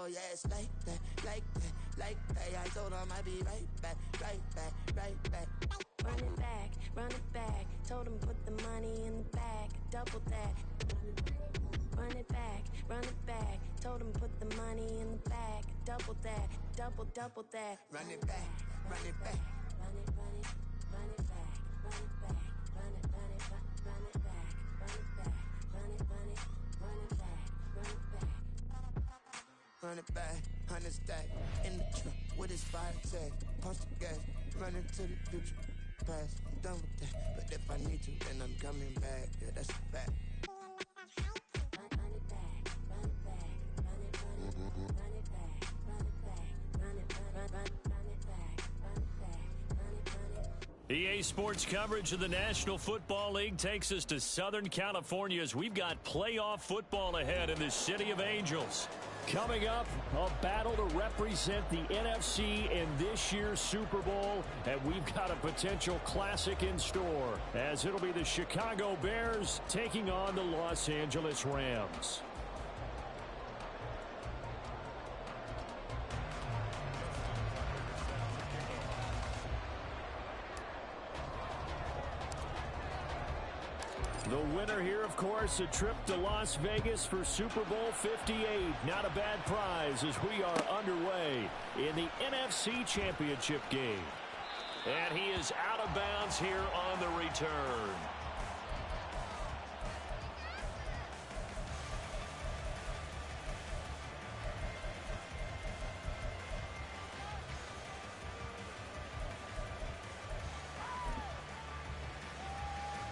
Oh yeah, it's like that, like that, like that. I told him I'd be right back, right back, right back. Run it back. Told him put the money in the bag, double that. Run it back. Told him put the money in the bag, double that, double that. Run it back, run it back. Run it back, run it back, run it back, run it back, run it back, run it back. Run it back, 100 stack in the truck with his fire tag. Punch the gas, run into the future. Past, I'm done with that. But if I need to, then I'm coming back. Yeah, that's a fact. Run it back, run it back, run it back, run it back, run it back, run it back. EA Sports coverage of the National Football League takes us to Southern California as we've got playoff football ahead in the City of Angels. Coming up, a battle to represent the NFC in this year's Super Bowl, and we've got a potential classic in store, as it'll be the Chicago Bears taking on the Los Angeles Rams. The winner here, of course, a trip to Las Vegas for Super Bowl 58. Not a bad prize as we are underway in the NFC Championship game. And he is out of bounds here on the return.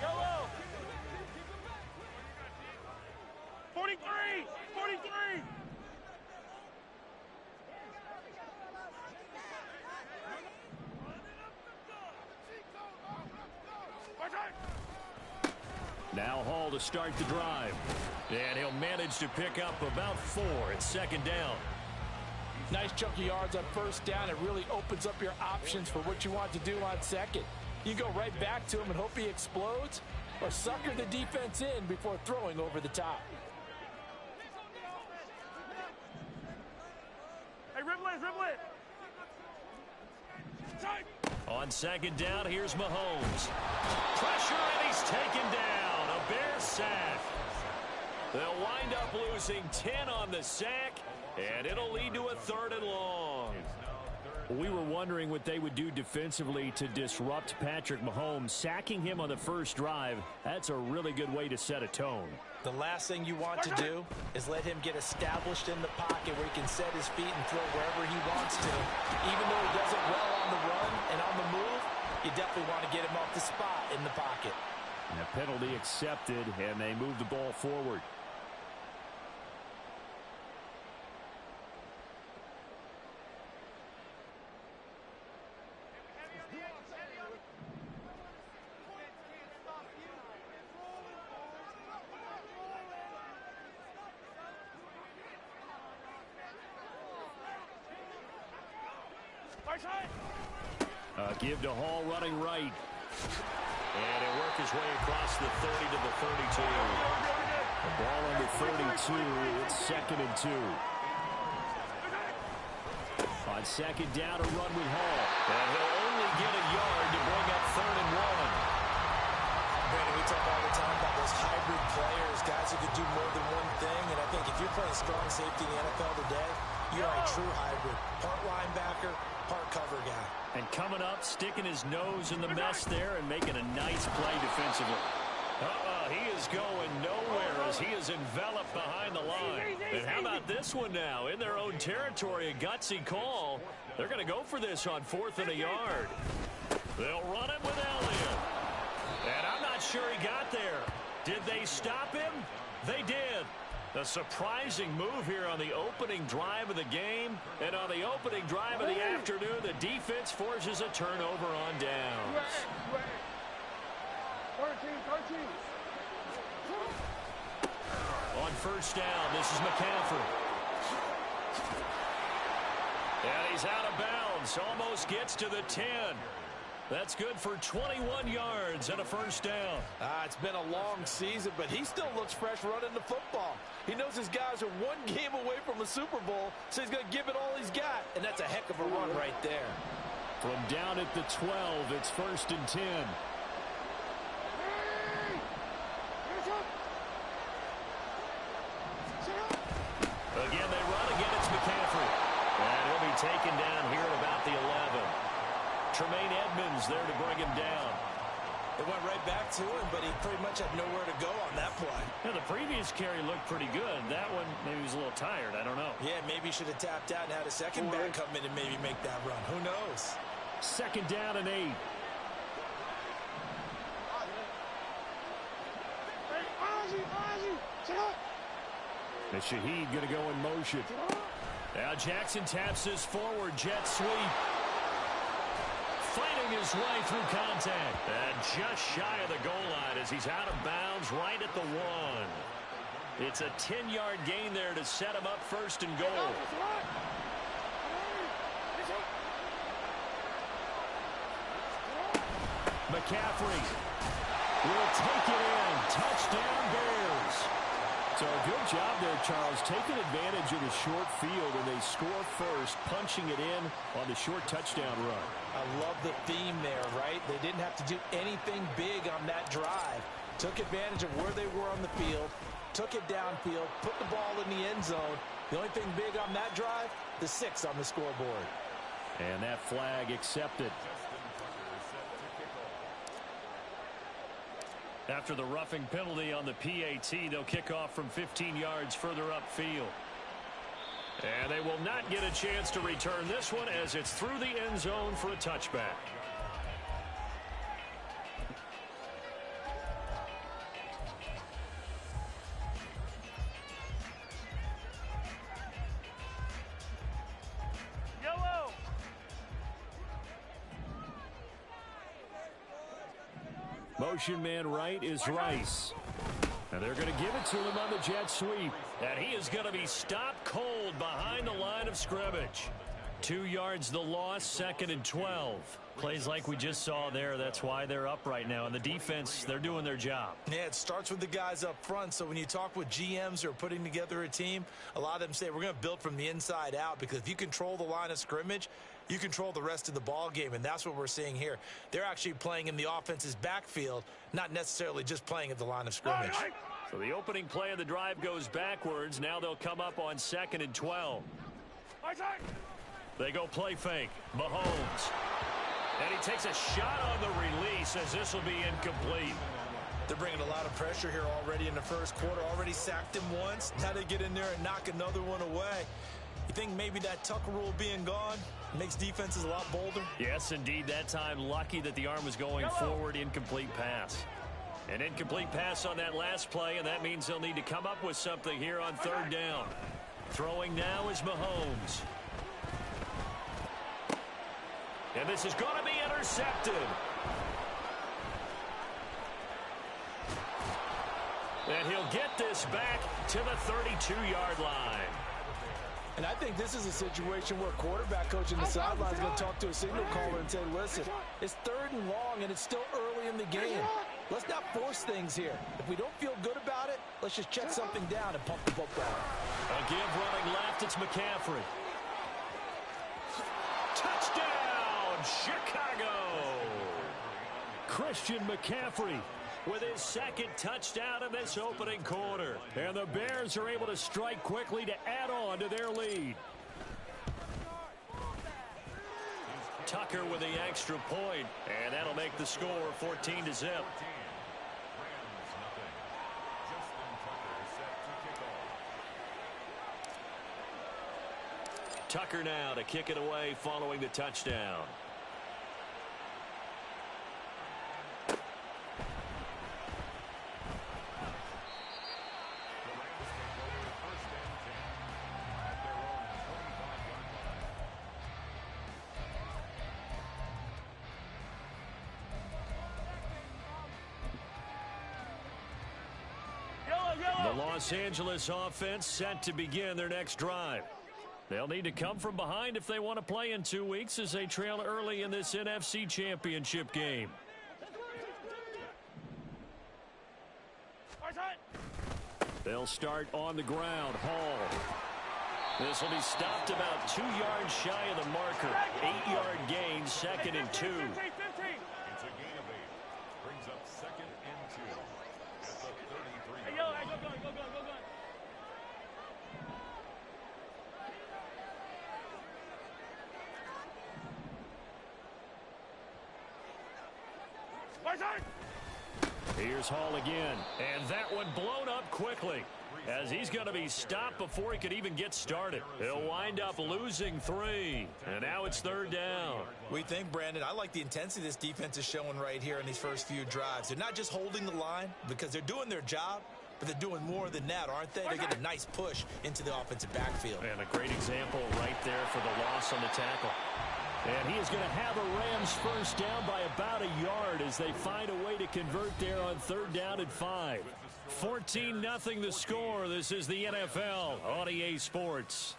Yellow! 43! 43! Now Hall to start the drive. And he'll manage to pick up about 4 at second down. Nice chunk of yards on first down. It really opens up your options for what you want to do on second. You go right back to him and hope he explodes, or sucker the defense in before throwing over the top. Hey, ribble it! On second down, here's Mahomes. Pressure, and he's taken down. A Bear sack. They'll wind up losing 10 on the sack, and it'll lead to a 3rd and long. We were wondering what they would do defensively to disrupt Patrick Mahomes. Sacking him on the first drive, that's a really good way to set a tone. The last thing you want to do is let him get established in the pocket where he can set his feet and throw wherever he wants to. Even though he does it well on the run and on the move, you definitely want to get him off the spot in the pocket. And a penalty accepted, and they move the ball forward. Give to Hall running right. And he'll work his way across the 30 to the 32. The ball under 32. It's 2nd and 2. On second down, a run with Hall. And he'll only get a yard to bring up 3rd and 1. Brandon, we talk all the time about those hybrid players, guys who could do more than one thing. And I think if you're playing strong safety in the NFL today, you're a true hybrid. Part linebacker, part cover guy. And coming up, sticking his nose in the mess there and making a nice play defensively. He is going nowhere as he is enveloped behind the line. And how about this one now? In their own territory, a gutsy call. They're going to go for this on 4th and a yard. They'll run it with Elliott. And I'm not sure he got there. Did they stop him? They did. A surprising move here on the opening drive of the game. And on the opening drive of the afternoon, the defense forces a turnover on downs. 13. On first down, this is McCaffrey. And he's out of bounds. Almost gets to the 10. That's good for 21 yards and a first down. It's been a long season, but he still looks fresh running the football. He knows his guys are one game away from a Super Bowl, so he's going to give it all he's got, and that's a heck of a run right there. From down at the 12, it's 1st and 10. Again, they run. Again, it's McCaffrey. And he'll be taken down here at about the 11. Tremaine Edmonds there to bring him down. It went right back to him, but he pretty much had nowhere to go on that play. Yeah, the previous carry looked pretty good. That one, maybe he was a little tired. I don't know. Yeah, maybe he should have tapped out and had a second back come in and maybe make that run. Who knows? 2nd down and 8. And Shaheed going to go in motion. Now Jackson taps this forward jet sweep. Fighting his way through contact. And just shy of the goal line as he's out of bounds right at the 1. It's a 10-yard gain there to set him up 1st and goal. McCaffrey will take it in. Touchdown Bears. So a good job there, Charles, taking advantage of the short field, and they score first, punching it in on the short touchdown run. I love the theme there, right? They didn't have to do anything big on that drive. Took advantage of where they were on the field, took it downfield, put the ball in the end zone. The only thing big on that drive, the 6 on the scoreboard. And that flag accepted. After the roughing penalty on the PAT, they'll kick off from 15 yards further upfield. And they will not get a chance to return this one as it's through the end zone for a touchback. Motion man right is Rice. And they're going to give it to him on the jet sweep. And he is going to be stopped cold behind the line of scrimmage. 2 yards the loss, 2nd and 12. Plays like we just saw there. That's why they're up right now. And the defense, they're doing their job. Yeah, it starts with the guys up front. So when you talk with GMs who are putting together a team, a lot of them say we're going to build from the inside out, because if you control the line of scrimmage, you control the rest of the ball game, and that's what we're seeing here. They're actually playing in the offense's backfield, not necessarily just playing at the line of scrimmage. So the opening play of the drive goes backwards. Now they'll come up on 2nd and 12. They go play fake. Mahomes. And he takes a shot on the release as this will be incomplete. They're bringing a lot of pressure here already in the first quarter. Already sacked him once. Now they get in there and knock another one away. You think maybe that Tucker rule being gone makes defenses a lot bolder? Yes, indeed. That time, lucky that the arm was going forward. Incomplete pass. An incomplete pass on that last play, and that means they'll need to come up with something here on 3rd down. Throwing now is Mahomes. And this is going to be intercepted. And he'll get this back to the 32-yard line. And I think this is a situation where quarterback coach in the sideline is going to talk to a signal caller and say, listen, it's 3rd and long, and it's still early in the game. Let's not force things here. If we don't feel good about it, let's just check something down and pump the football. A give running left, it's McCaffrey. Touchdown, Chicago! Christian McCaffrey with his 2nd touchdown in this opening quarter. And the Bears are able to strike quickly to add on to their lead. Tucker with the extra point, and that'll make the score 14-0. Tucker now to kick it away following the touchdown. The Los Angeles offense set to begin their next drive. They'll need to come from behind if they want to play in 2 weeks as they trail early in this NFC Championship game. They'll start on the ground. Hall. This will be stopped about 2 yards shy of the marker. 8-yard gain, 2nd and 2. It's a gain of 8. Brings up 2nd and 2. At the 33. Hey, yo, hey, go gun, go gun, go gun. Here's Hall again, and that one blown up quickly as he's going to be stopped before he could even get started. He'll wind up losing 3, and now it's 3rd down. We think, Brandon, I like the intensity this defense is showing right here in these first few drives. They're not just holding the line because they're doing their job, but they're doing more than that, aren't they? They get a nice push into the offensive backfield. And a great example right there for the loss on the tackle. And he is going to have a Rams first down by about a yard as they find a way to convert there on 3rd down and 5. 14-0 the score. This is the NFL on EA Sports.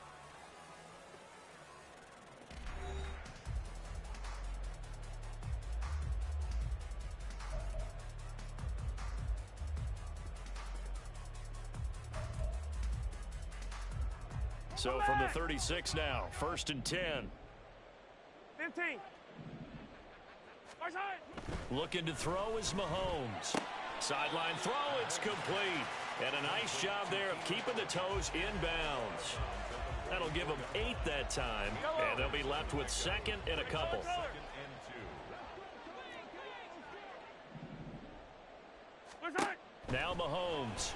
So from the 36 now, 1st and 10. 15. Looking to throw is Mahomes. Sideline throw, it's complete. And a nice job there of keeping the toes inbounds. That'll give them 8 that time, and they'll be left with 2nd and a couple. Now Mahomes.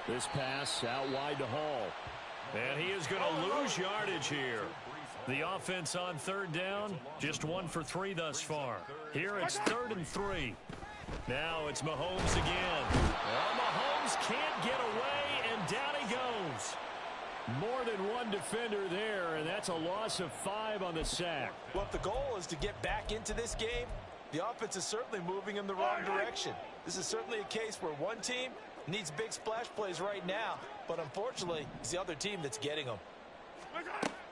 This pass out wide to Hall. And he is going to lose yardage here. The offense on 3rd down, just 1 for 3 thus far. Here it's 3rd and 3. Now it's Mahomes again. Well, Mahomes can't get away, and down he goes. More than one defender there, and that's a loss of 5 on the sack. Well, if the goal is to get back into this game, the offense is certainly moving in the wrong direction. This is certainly a case where one team needs big splash plays right now, but unfortunately, it's the other team that's getting them.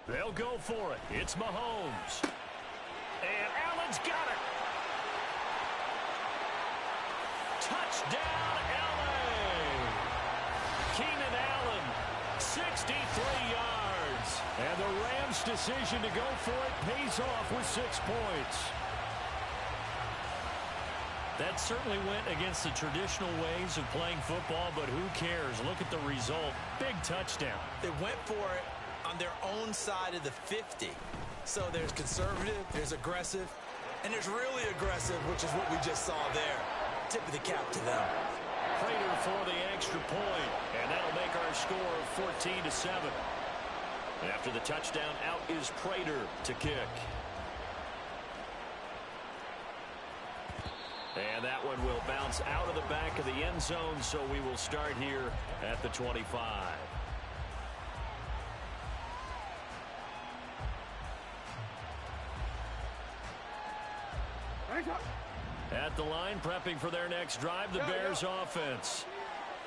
They'll go for it. It's Mahomes. And Allen's got it. Touchdown, LA. Keenan Allen, 63 yards. And the Rams' decision to go for it pays off with 6 points. That certainly went against the traditional ways of playing football, but who cares? Look at the result. Big touchdown. They went for it on their own side of the 50. So there's conservative, there's aggressive, and there's really aggressive, which is what we just saw there. Tip of the cap to them. Prater for the extra point, and that'll make our score 14-7. After the touchdown, out is Prater to kick. And that one will bounce out of the back of the end zone, so we will start here at the 25. At the line, prepping for their next drive, the Bears offense.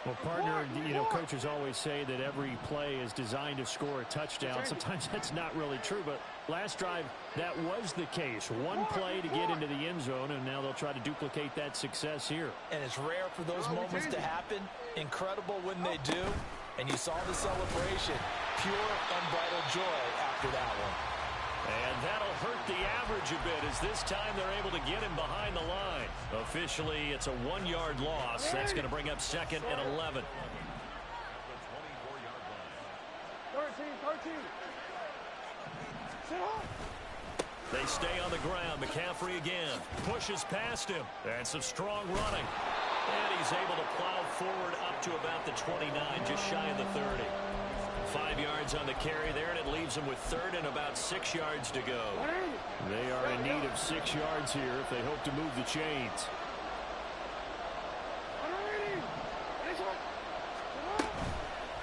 Well, partner, coaches always say that every play is designed to score a touchdown. Sometimes that's not really true, but last drive, that was the case. One play to get into the end zone, and now they'll try to duplicate that success here. And it's rare for those moments to happen. Incredible when they do. And you saw the celebration. Pure, unbridled joy after that one. And that'll hurt the average a bit as this time they're able to get him behind the line. Officially, it's a 1-yard loss. That's going to bring up 2nd and 11. 13. They stay on the ground. McCaffrey again pushes past him. And some strong running. And he's able to plow forward up to about the 29, just shy of the 30. 5 yards on the carry there, and it leaves them with 3rd and about 6 yards to go. They are in need of 6 yards here if they hope to move the chains.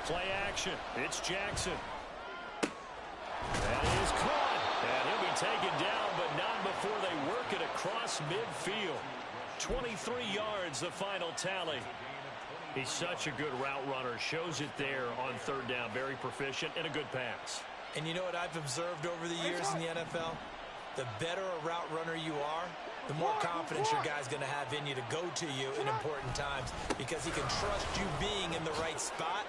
Play action. It's Jackson. That is caught. And he'll be taken down, but not before they work it across midfield. 23 yards, the final tally. He's such a good route runner. Shows it there on 3rd down. Very proficient and a good pass. And you know what I've observed over the years in the NFL? The better a route runner you are, the more confidence your guy's going to have in you to go to you in important times because he can trust you being in the right spot,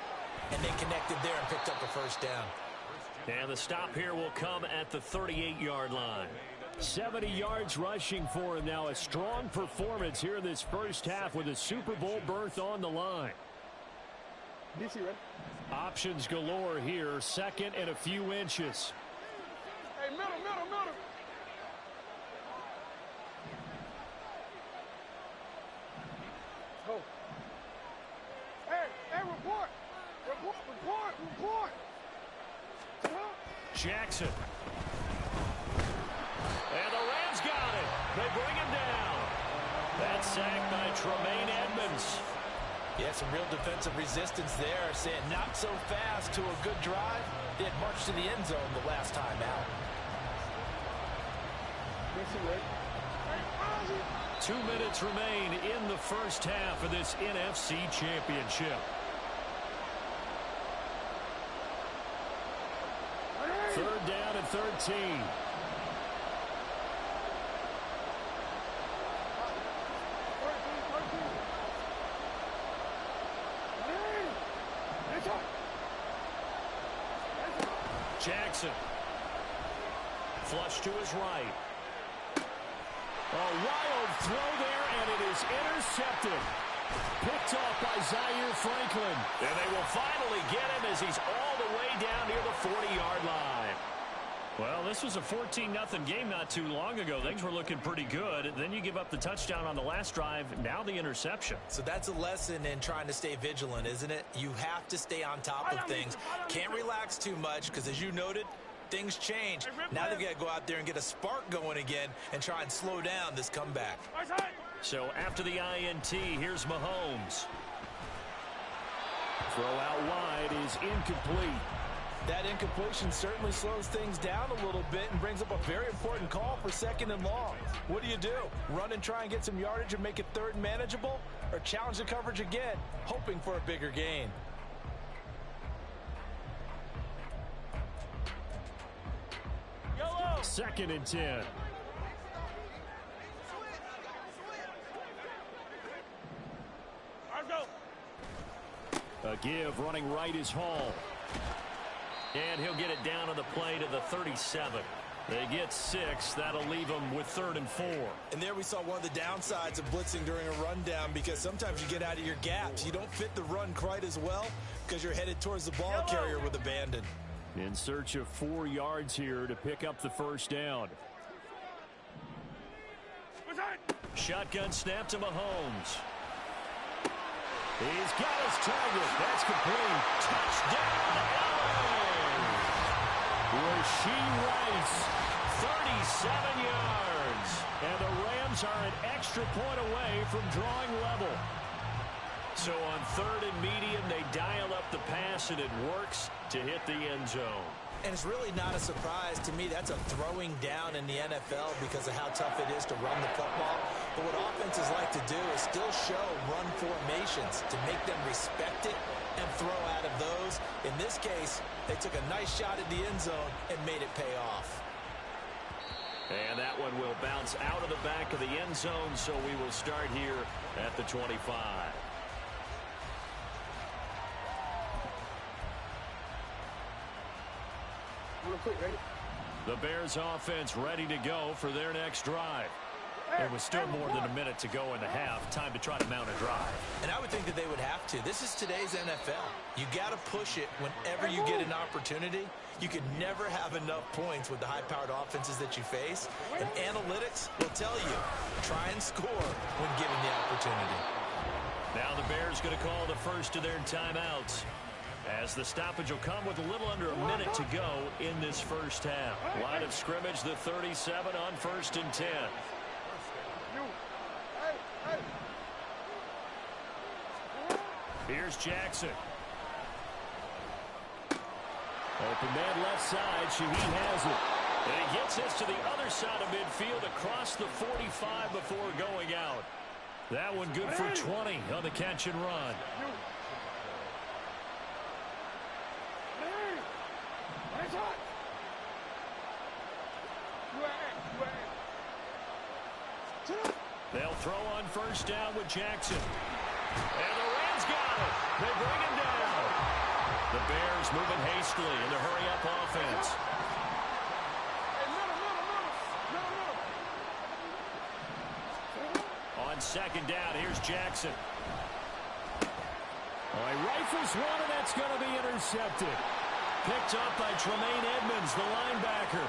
and they connected there and picked up a first down. And the stop here will come at the 38-yard line. 70 yards rushing for him now. A strong performance here in this first half with a Super Bowl berth on the line. DC, ready? Options galore here. Second and a few inches. Hey, middle. Go. Hey, report. Jackson. And the Rams got it. They bring him down. That's sacked by Tremaine Edmonds. Yeah, some real defensive resistance there, saying not so fast to a good drive. They had marched to the end zone the last time out. 2 minutes remain in the first half of this NFC Championship. Third down and 13. Jackson. Flush to his right. A wild throw there, and it is intercepted. Picked off by Zaire Franklin. And they will finally get him as he's all the way down near the 40-yard line. Well, this was a 14-0 game not too long ago. Things were looking pretty good. Then you give up the touchdown on the last drive. Now the interception. So that's a lesson in trying to stay vigilant, isn't it? You have to stay on top of things. Can't relax too much because, as you noted, things change. Now they've got to go out there and get a spark going again and try and slow down this comeback. So after the INT, here's Mahomes. Throw out wide is incomplete. That incompletion certainly slows things down a little bit and brings up a very important call for second and long. What do? Run and try and get some yardage and make it third and manageable? Or challenge the coverage again, hoping for a bigger gain? Yellow. 2nd and 10. Let's go. A give running right is Hall. And he'll get it down on the play to the 37. They get 6. That'll leave them with 3rd and 4. And there we saw one of the downsides of blitzing during a rundown because sometimes you get out of your gaps. You don't fit the run quite as well because you're headed towards the ball carrier with abandon. In search of 4 yards here to pick up the first down. Shotgun snap to Mahomes. He's got his target. That's complete. Touchdown, LA! Rasheed Rice, 37 yards. And the Rams are an extra point away from drawing level. So on 3rd and medium, they dial up the pass, and it works to hit the end zone. And it's really not a surprise to me. That's a throwing down in the NFL because of how tough it is to run the football. But what offenses like to do is still show run formations to make them respect it and throw out of those. In this case, they took a nice shot at the end zone and made it pay off. And that one will bounce out of the back of the end zone, so we will start here at the 25. The Bears offense ready to go for their next drive. There was still more than a minute to go in the half. Time to try to mount a drive. And I would think that they would have to. This is today's NFL. You got to push it whenever you get an opportunity. You can never have enough points with the high-powered offenses that you face. And analytics will tell you, try and score when given the opportunity. Now the Bears going to call the first of their timeouts, as the stoppage will come with a little under a minute to go in this first half. Line of scrimmage, the 37 on 1st and 10. Here's Jackson. Open man left side. Shaheed has it. And he gets this to the other side of midfield across the 45 before going out. That one good for 20 on the catch and run. throw on first down with Jackson. And the Rams got it. They bring him down. The Bears moving hastily in the hurry-up offense. On second down, here's Jackson. Oh, he rifles one, and that's going to be intercepted. Picked up by Tremaine Edmonds, the linebacker.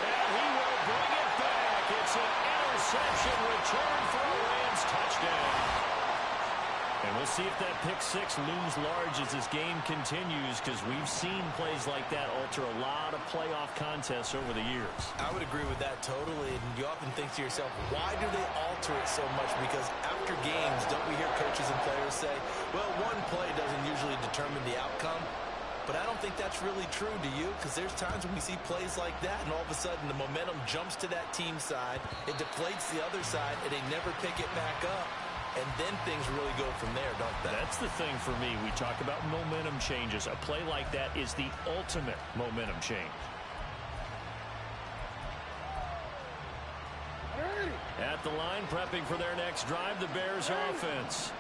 And he will bring it back. It's an interception return for a Rams touchdown. And we'll see if that pick six looms large as this game continues, because we've seen plays like that alter a lot of playoff contests over the years. I would agree with that totally. And you often think to yourself, why do they alter it so much? Because after games, don't we hear coaches and players say, well, one play doesn't usually determine the outcome. But I don't think that's really true, do you? Because there's times when we see plays like that, and all of a sudden the momentum jumps to that team side, it deflates the other side, and they never pick it back up. And then things really go from there, don't they? That's the thing for me. We talk about momentum changes. A play like that is the ultimate momentum change. At the line, prepping for their next drive, the Bears offense.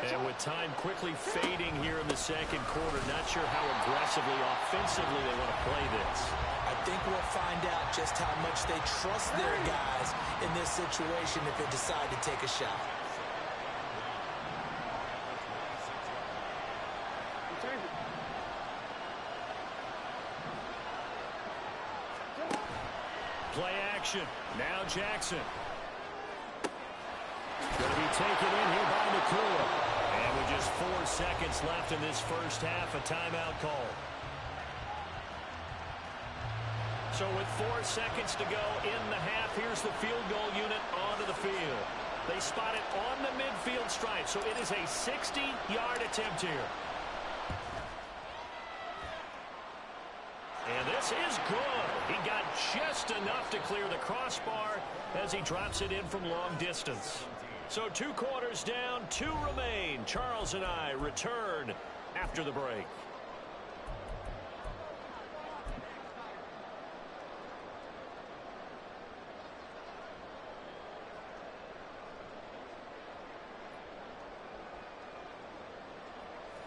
And with time quickly fading here in the second quarter, not sure how aggressively, offensively they want to play this. I think we'll find out just how much they trust their guys in this situation if they decide to take a shot. Play action. Now Jackson. Going to be taken in here by Nakua. And with just 4 seconds left in this first half, a timeout call. So with 4 seconds to go in the half, here's the field goal unit onto the field. They spot it on the midfield stripe, so it is a 60-yard attempt here. And this is good. He got just enough to clear the crossbar as he drops it in from long distance. So 2 quarters down, 2 remain. Charles and I return after the break.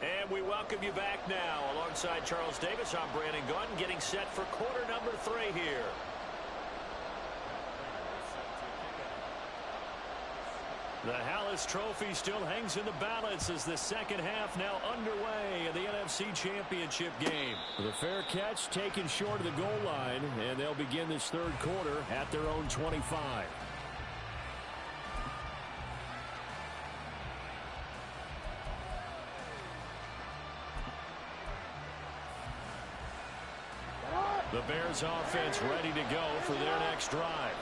And we welcome you back now. Alongside Charles Davis, I'm Brandon Gaudin, getting set for quarter number 3 here. The Hallis Trophy still hangs in the balance as the second half now underway in the NFC Championship game. The fair catch taken short of the goal line, and they'll begin this third quarter at their own 25. The Bears offense ready to go for their next drive.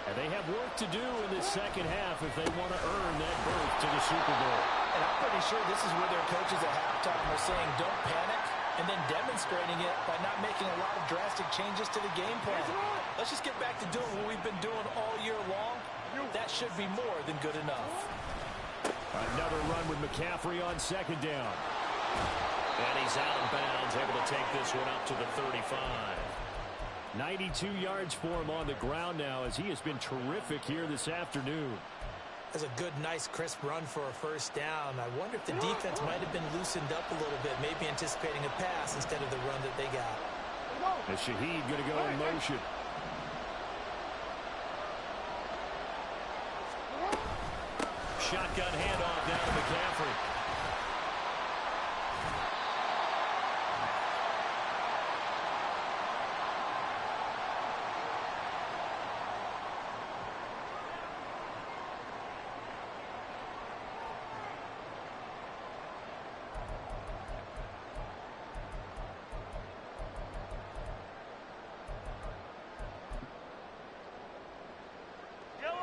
And they have work to do in this second half if they want to earn that berth to the Super Bowl. And I'm pretty sure this is where their coaches at halftime are saying don't panic, and then demonstrating it by not making a lot of drastic changes to the game plan. Let's just get back to doing what we've been doing all year long. That should be more than good enough. Another run with McCaffrey on second down. And he's out of bounds, able to take this one up to the 35. 92 yards for him on the ground now as he has been terrific here this afternoon. That's a good, nice, crisp run for a first down. I wonder if the defense might have been loosened up a little bit, maybe anticipating a pass instead of the run that they got. And Shaheed going to go in motion. Shotgun handoff down to McCaffrey.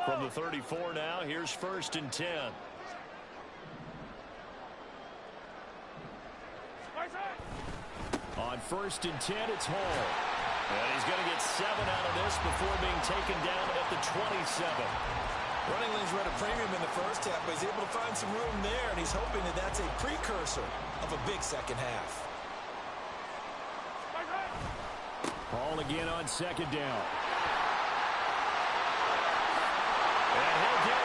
From the 34 now, here's 1st and 10. On 1st and 10, it's Hall. And he's going to get 7 out of this before being taken down at the 27. Running lanes were at a premium in the first half, but he's able to find some room there, and he's hoping that that's a precursor of a big second half. Hall again on second down. And he'll get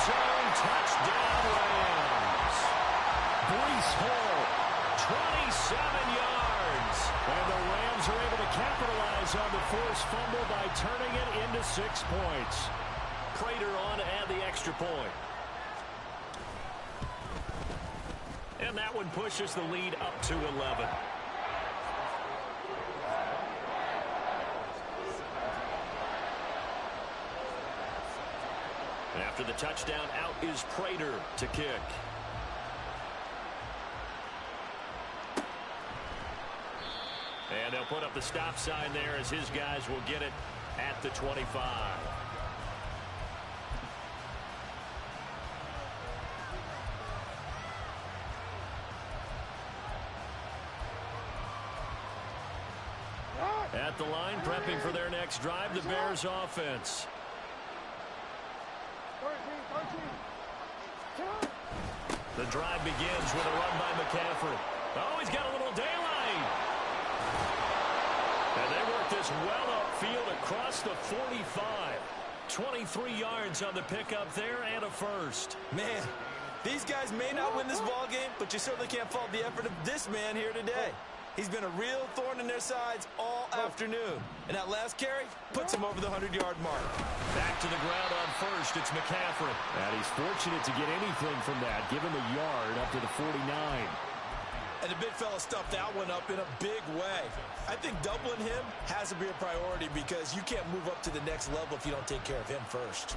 zone. Touchdown, Rams. Breece Hall, 27 yards. And the Rams are able to capitalize on the forced fumble by turning it into 6 points. Prater on to add the extra point. And that one pushes the lead up to 11. After the touchdown, out is Prater to kick. And they'll put up the stop sign there as his guys will get it at the 25. At the line, prepping for their next drive, the Bears offense. The drive begins with a run by McCaffrey. Oh, he's got a little daylight. And they work this well upfield across the 45. 23 yards on the pickup there and a first. Man, these guys may not win this ball game, but you certainly can't fault the effort of this man here today. He's been a real thorn in their sides all afternoon. And that last carry puts him over the 100-yard mark. Back to the ground on first. It's McCaffrey. And he's fortunate to get anything from that. Give him a yard up to the 49. And the big fella stuffed that one up in a big way. I think doubling him has to be a priority because you can't move up to the next level if you don't take care of him first.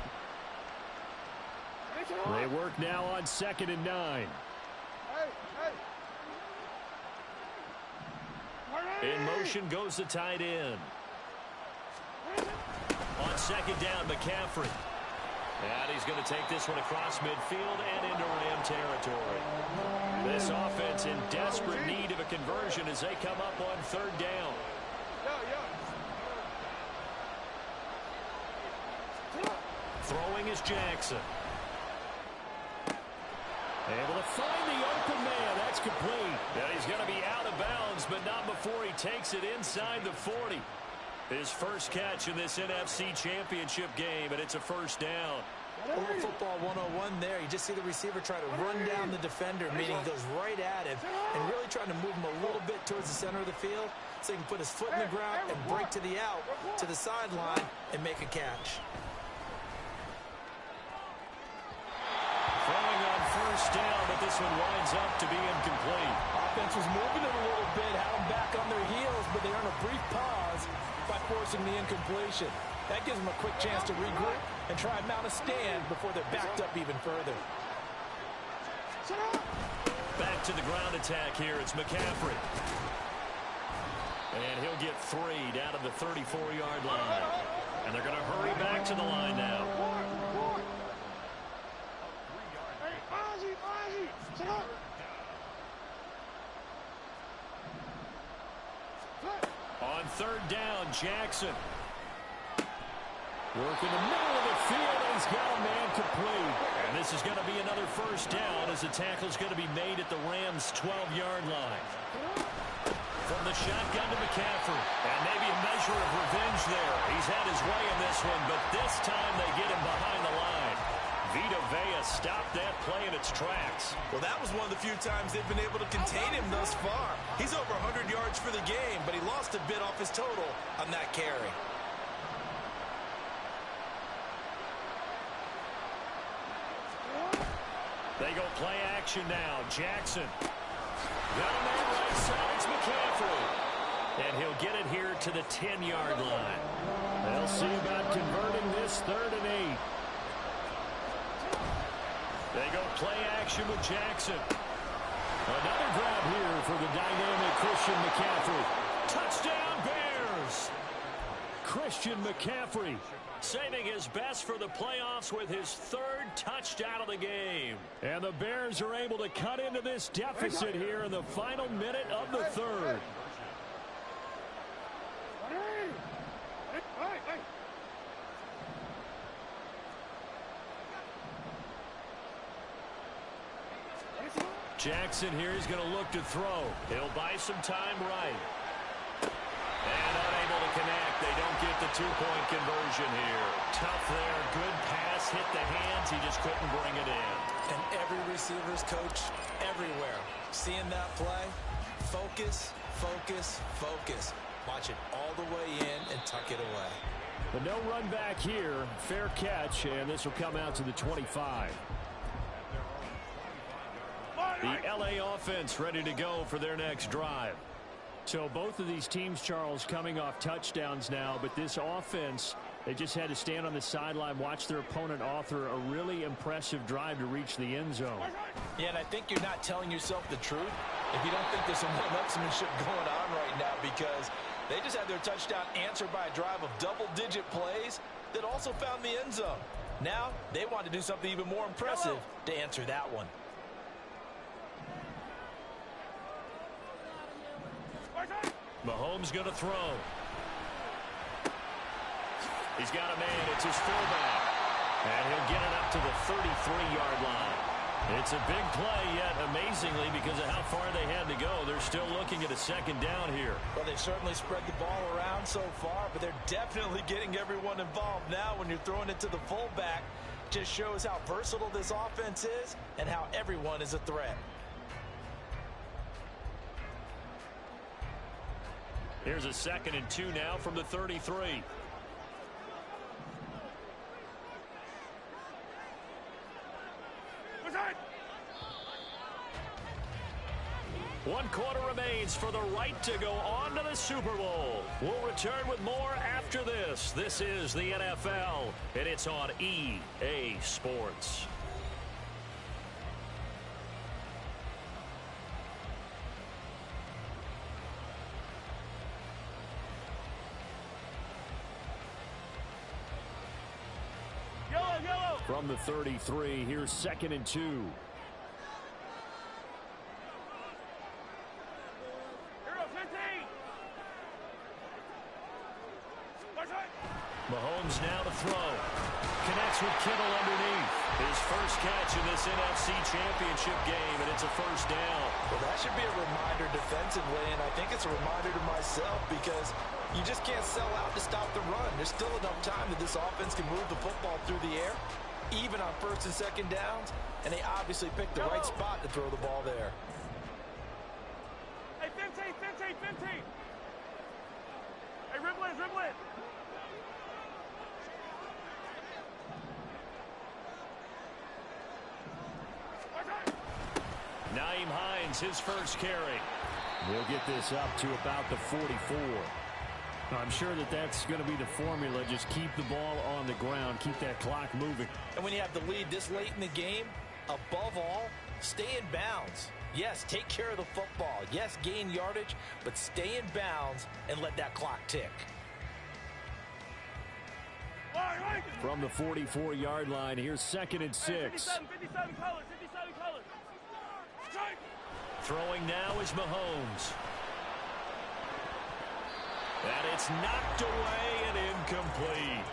They work now on 2nd and 9. In motion goes the tight end. On 2nd down, McCaffrey. And he's going to take this one across midfield and into Ram territory. This offense in desperate need of a conversion as they come up on 3rd down. Throwing is Jackson. Able to find the open man. That's complete. And he's going to be out of bounds, but not before he takes it inside the 40. His first catch in this NFC Championship game, and it's a first down. A little football 101 there. You just see the receiver try to run down the defender, meaning he goes right at him, and really trying to move him a little bit towards the center of the field so he can put his foot in the ground and break to the out, to the sideline, and make a catch. Throwing on first down, but this one winds up to be incomplete. Offense was moving it a little bit, had them back on their heels, but they earn a brief pause by forcing the incompletion. That gives them a quick chance to regroup and try and mount a stand before they're backed up even further. Back to the ground attack here. It's McCaffrey. And he'll get 3 down to the 34-yard line. And they're going to hurry back to the line now. On 3rd down, Jackson. Work in the middle of the field, and he's got a man complete. And this is going to be another first down as the tackle's going to be made at the Rams' 12-yard line. From the shotgun to McCaffrey. And maybe a measure of revenge there. He's had his way in this one, but this time they get him behind the line. Vita Vea stopped that play in its tracks. Well, that was one of the few times they've been able to contain him thus far. He's over 100 yards for the game, but he lost a bit off his total on that carry. They go play action now. Jackson. Got a man right side. It's McCaffrey. And he'll get it here to the 10-yard line. They'll see about converting this 3rd and 8. They go play action with Jackson. Another grab here for the dynamic Christian McCaffrey. Touchdown, Bears! Christian McCaffrey saving his best for the playoffs with his 3rd touchdown of the game. And the Bears are able to cut into this deficit here in the final minute of the 3rd. Jackson here is going to look to throw. He'll buy some time right. And unable to connect. They don't get the two-point conversion here. Tough there. Good pass. Hit the hands. He just couldn't bring it in. And every receiver's coach everywhere, seeing that play, focus, focus, focus. Watch it all the way in and tuck it away. But no run back here. Fair catch, and this will come out to the 25. The LA offense ready to go for their next drive. So both of these teams, Charles, coming off touchdowns now, but this offense, they just had to stand on the sideline, watch their opponent author a really impressive drive to reach the end zone. Yeah, and I think you're not telling yourself the truth if you don't think there's some one-upsmanship going on right now, because they just had their touchdown answered by a drive of double-digit plays that also found the end zone. Now they want to do something even more impressive to answer that one. Mahomes going to throw. He's got a man. It's his fullback. And he'll get it up to the 33-yard line. It's a big play, yet amazingly, because of how far they had to go, they're still looking at a second down here. Well, they've certainly spread the ball around so far, but they're definitely getting everyone involved now when you're throwing it to the fullback. Just shows how versatile this offense is and how everyone is a threat. Here's a 2nd and 2 now from the 33. One quarter remains for the right to go on to the Super Bowl. We'll return with more after this. This is the NFL, and it's on EA Sports. From the 33, here's 2nd and 2. Mahomes now to throw. Connects with Kittle underneath. His first catch in this NFC Championship game, and it's a first down. Well, that should be a reminder defensively, and I think it's a reminder to myself, because you just can't sell out to stop the run. There's still enough time that this offense can move the football through the air, even on 1st and 2nd downs, and they obviously picked the right spot to throw the ball there. Hey, 15. Hey, dribble it. Naeem Hines, his first carry. We'll get this up to about the 44. I'm sure that's going to be the formula. Just keep the ball on the ground. Keep that clock moving. And when you have the lead this late in the game, above all, stay in bounds. Yes, take care of the football. Yes, gain yardage, but stay in bounds and let that clock tick. From the 44-yard line, here's 2nd and 6. 57 colors. Throwing now is Mahomes. And it's knocked away and incomplete.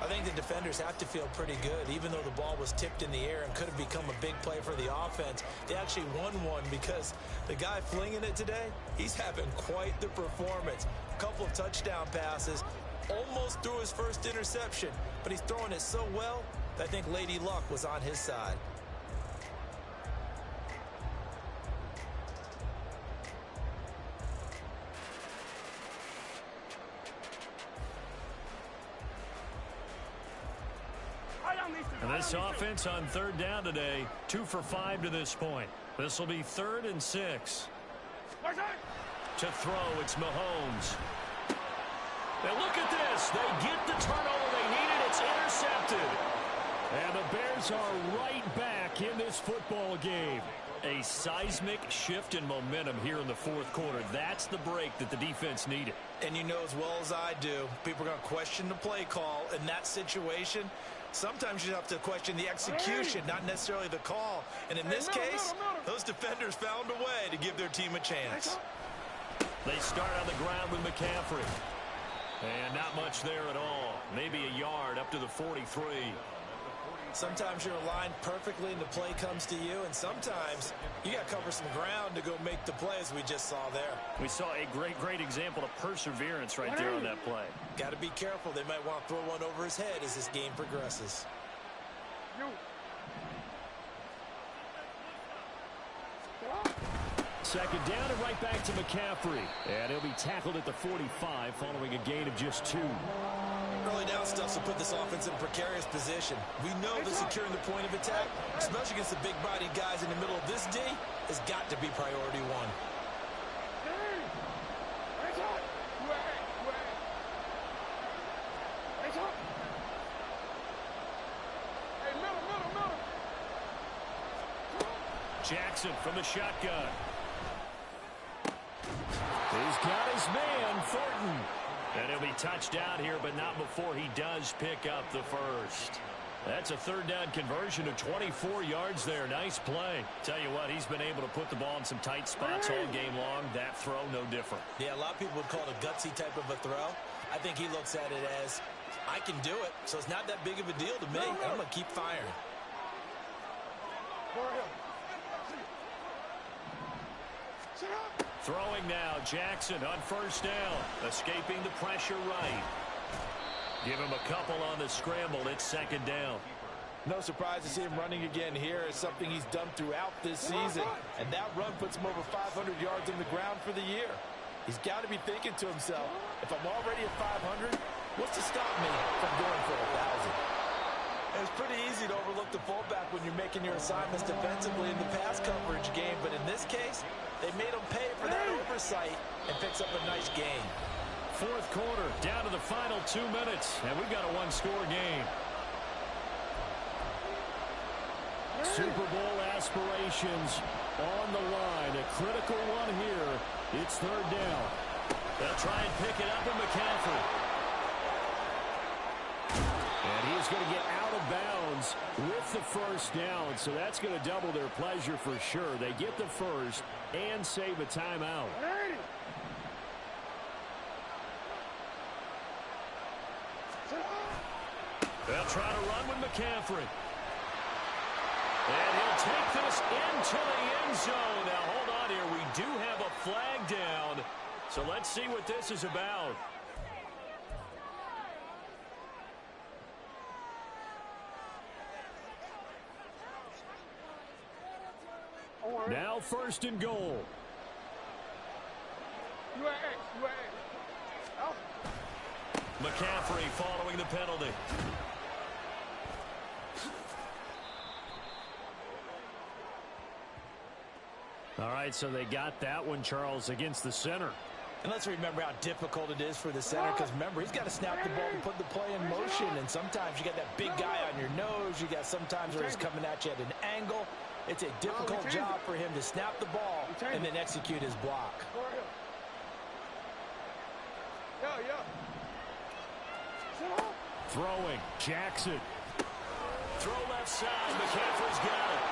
I think the defenders have to feel pretty good. Even though the ball was tipped in the air and could have become a big play for the offense, they actually won one because the guy flinging it today, he's having quite the performance. A couple of touchdown passes, almost threw his first interception, but he's throwing it so well that I think Lady Luck was on his side. And this offense on 3rd down today, 2 for 5 to this point. This will be 3rd and 6. To throw, it's Mahomes. Now look at this. They get the turnover they needed. It's intercepted. And the Bears are right back in this football game. A seismic shift in momentum here in the 4th quarter. That's the break that the defense needed. And you know as well as I do, people are going to question the play call in that situation. Sometimes you have to question the execution, not necessarily the call. And in this case, those defenders found a way to give their team a chance. They start on the ground with McCaffrey. And not much there at all. Maybe a yard up to the 43. Sometimes you're aligned perfectly and the play comes to you, and sometimes you got to cover some ground to go make the play, as we just saw there. We saw a great example of perseverance right there on that play. Got to be careful. They might want to throw one over his head as this game progresses. Second down and right back to McCaffrey. And he'll be tackled at the 45 following a gain of just 2. Early down stuff to put this offense in a precarious position. We know that securing the point of attack, especially against the big-bodied guys in the middle of this D, has got to be priority one. Jackson from the shotgun. He's got his man, Thornton. And he'll be touched out here, but not before he does pick up the first. That's a third down conversion of 24 yards there. Nice play. Tell you what, he's been able to put the ball in some tight spots all game long. That throw, no different. Yeah, a lot of people would call it a gutsy type of a throw. I think he looks at it as, I can do it, so it's not that big of a deal to me. I'm going to keep firing. Throwing now, Jackson on first down. Escaping the pressure right. Give him a couple on the scramble. It's second down. No surprise to see him running again here. It's something he's done throughout this season. And that run puts him over 500 yards on the ground for the year. He's got to be thinking to himself, if I'm already at 500, what's to stop me from going for 1,000? It's pretty easy to overlook the fullback when you're making your assignments defensively in the pass coverage game. But in this case, they made him pay for that oversight and picks up a nice gain. Fourth quarter, down to the final 2 minutes, and we've got a one-score game. Super Bowl aspirations on the line. A critical one here. It's third down. They'll try and pick it up with McCaffrey. And he is going to get out of bounds with the first down, so that's going to double their pleasure for sure. They get the first and save a timeout. They'll try to run with McCaffrey. And he'll take this into the end zone. Now, hold on here. We do have a flag down, so let's see what this is about. Now first and goal. McCaffrey following the penalty. All right, so they got that one, Charles, against the center. And let's remember how difficult it is for the center, because remember, he's got to snap the ball and put the play in motion, and sometimes you got that big guy on your nose. You got sometimes where he's coming at you at an angle. It's a difficult job for him to snap the ball and then execute his block. Throwing, Jackson. Throw left side, McCaffrey's got it.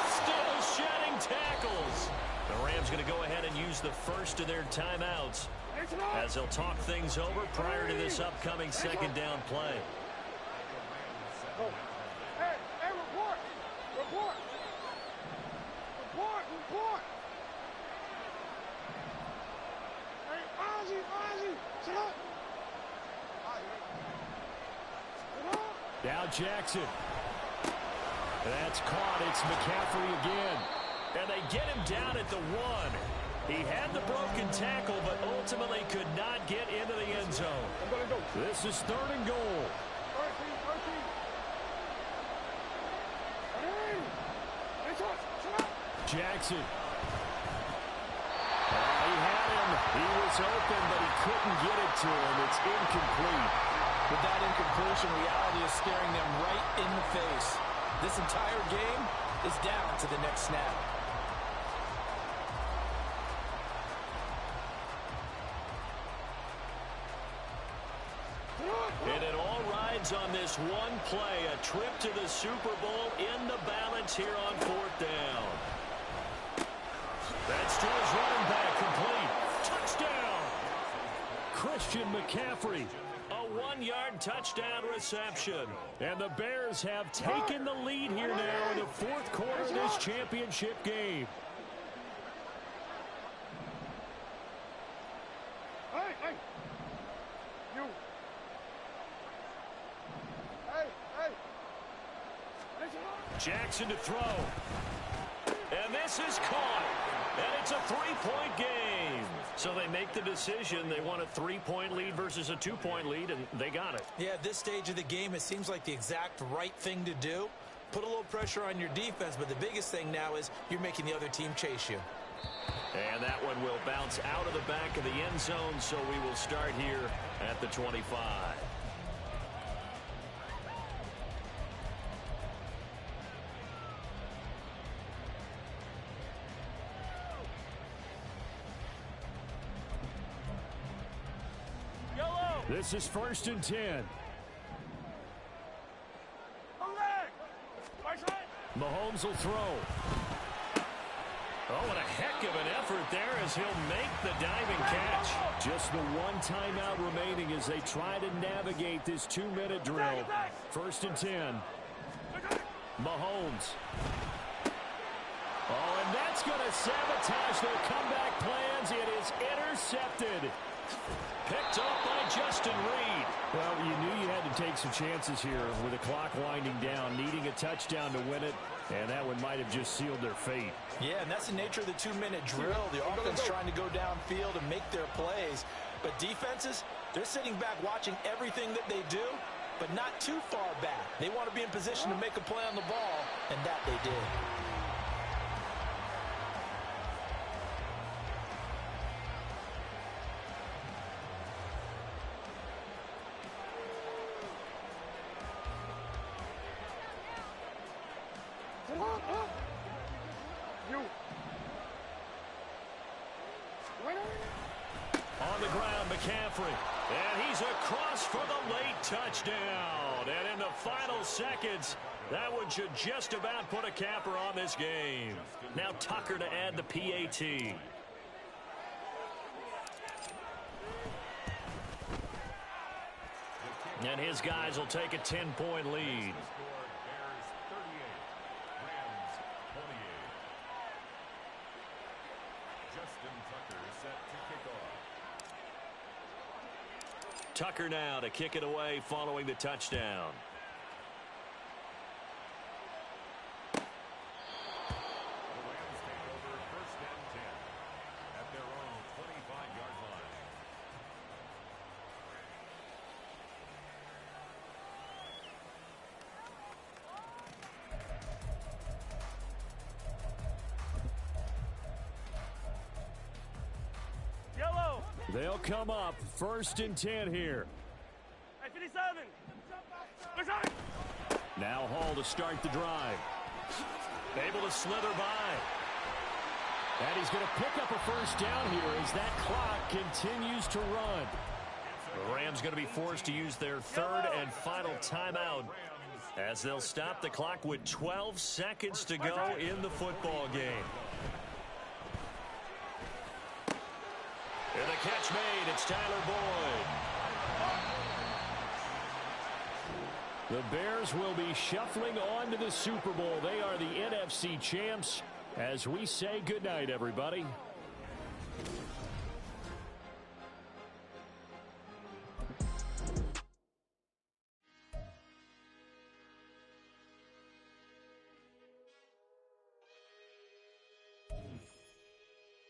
Still shedding tackles. The Rams going to go ahead and use the first of their timeouts as they'll talk things over prior to this upcoming second down play. Now Jackson. That's caught. It's McCaffrey again. And they get him down at the 1. He had the broken tackle, but ultimately could not get into the end zone. This is third and goal. Jackson. He had him. He was open, but he couldn't get it to him. It's incomplete. With that incompletion, reality is staring them right in the face. This entire game is down to the next snap. And it all rides on this one play. A trip to the Super Bowl in the balance here on fourth down. That's to his running back, complete. Touchdown! Christian McCaffrey, a 1-yard touchdown reception. And the Bears have taken the lead here now in the fourth quarter of this championship game. Hey! You! Hey! Jackson to throw. And this is caught. And it's a 3-point game. So they make the decision. They want a 3-point lead versus a 2-point lead, and they got it. Yeah, at this stage of the game, it seems like the exact right thing to do. Put a little pressure on your defense, but the biggest thing now is you're making the other team chase you. And that one will bounce out of the back of the end zone, so we will start here at the 25. This is 1st and 10. Mahomes will throw. Oh, what a heck of an effort there as he'll make the diving catch. Just the one timeout remaining as they try to navigate this 2-minute drill. 1st and 10. Mahomes. Oh, and that's going to sabotage their comeback plans. It is intercepted. Picked off by Justin Reed. Well, you knew you had to take some chances here with the clock winding down, needing a touchdown to win it, and that one might have just sealed their fate. Yeah, and that's the nature of the 2-minute drill. The offense trying to go downfield and make their plays. But defenses, they're sitting back watching everything that they do, but not too far back. They want to be in position to make a play on the ball, and that they did. On the ground, McCaffrey. And he's across for the late touchdown. And in the final seconds, that one should just about put a capper on this game. Now Tucker to add the PAT. And his guys will take a 10-point lead. Tucker now to kick it away following the touchdown. The Rams take over 1st and 10 at their own 25-yard line. Yellow! They'll come up 1st and 10 here. Hey, 57! Now Hall to start the drive. Able to slither by. And he's going to pick up a 1st down here as that clock continues to run. The Rams going to be forced to use their 3rd and final timeout as they'll stop the clock with 12 seconds to go in the football game. And the catch made. It's Tyler Boyd. The Bears will be shuffling on to the Super Bowl. They are the NFC champs as we say goodnight, everybody.